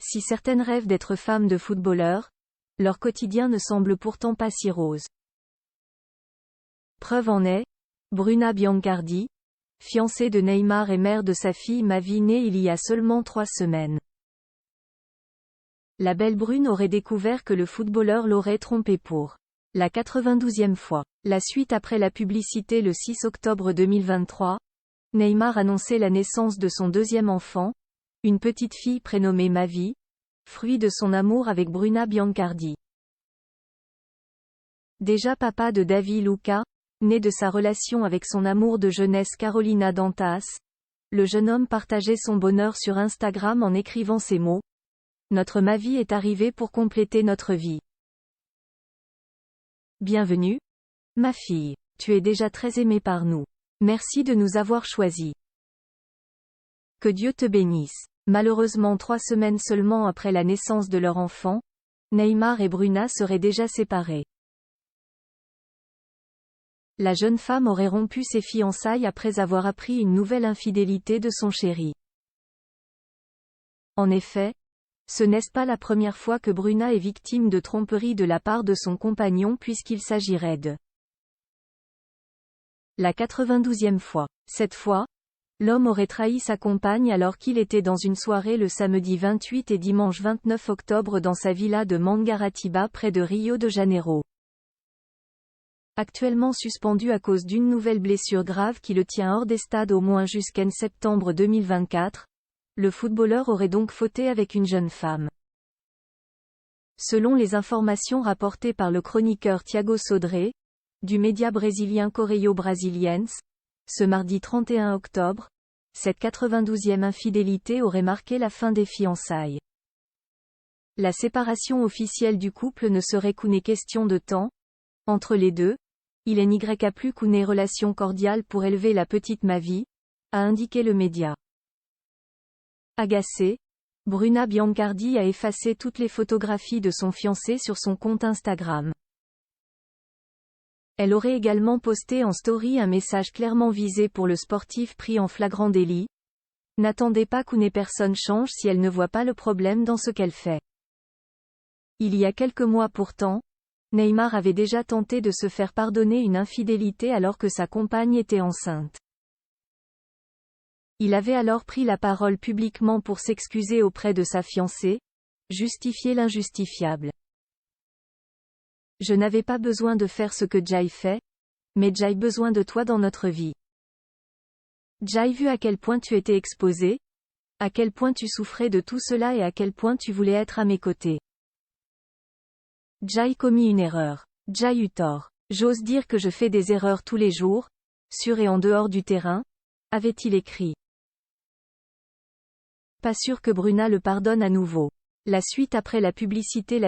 Si certaines rêvent d'être femmes de footballeurs, leur quotidien ne semble pourtant pas si rose. Preuve en est, Bruna Biancardi, fiancée de Neymar et mère de sa fille Mavi née il y a seulement 3 semaines. La belle brune aurait découvert que le footballeur l'aurait trompée pour la 92e fois. La suite après la publicité le 6 octobre 2023, Neymar annonçait la naissance de son deuxième enfant, une petite fille prénommée Mavi, fruit de son amour avec Bruna Biancardi. Déjà papa de David Luca, né de sa relation avec son amour de jeunesse Carolina Dantas, le jeune homme partageait son bonheur sur Instagram en écrivant ces mots. Notre Mavi est arrivée pour compléter notre vie. Bienvenue, ma fille. Tu es déjà très aimée par nous. Merci de nous avoir choisis. Que Dieu te bénisse. Malheureusement 3 semaines seulement après la naissance de leur enfant, Neymar et Bruna seraient déjà séparés. La jeune femme aurait rompu ses fiançailles après avoir appris une nouvelle infidélité de son chéri. En effet, ce n'est pas la première fois que Bruna est victime de tromperie de la part de son compagnon puisqu'il s'agirait de la 92e fois. Cette fois, l'homme aurait trahi sa compagne alors qu'il était dans une soirée le samedi 28 et dimanche 29 octobre dans sa villa de Mangaratiba près de Rio de Janeiro. Actuellement suspendu à cause d'une nouvelle blessure grave qui le tient hors des stades au moins jusqu'en septembre 2024, le footballeur aurait donc fauté avec une jeune femme. Selon les informations rapportées par le chroniqueur Thiago Sodré, du média brésilien Correio Brasiliense, ce mardi 31 octobre, cette 92e infidélité aurait marqué la fin des fiançailles. La séparation officielle du couple ne serait qu'une question de temps. Entre les deux, il n'y a plus qu'une relation cordiale pour élever la petite Mavi, a indiqué le média. Agacée, Bruna Biancardi a effacé toutes les photographies de son fiancé sur son compte Instagram. Elle aurait également posté en story un message clairement visé pour le sportif pris en flagrant délit. N'attendez pas qu'une personne change si elle ne voit pas le problème dans ce qu'elle fait. Il y a quelques mois pourtant, Neymar avait déjà tenté de se faire pardonner une infidélité alors que sa compagne était enceinte. Il avait alors pris la parole publiquement pour s'excuser auprès de sa fiancée, justifier l'injustifiable. Je n'avais pas besoin de faire ce que Jai fait, mais Jai besoin de toi dans notre vie. Jai vu à quel point tu étais exposé, à quel point tu souffrais de tout cela et à quel point tu voulais être à mes côtés. Jai commis une erreur. Jai eut tort. J'ose dire que je fais des erreurs tous les jours, sur et en dehors du terrain, avait-il écrit. Pas sûr que Bruna le pardonne à nouveau. La suite après la publicité.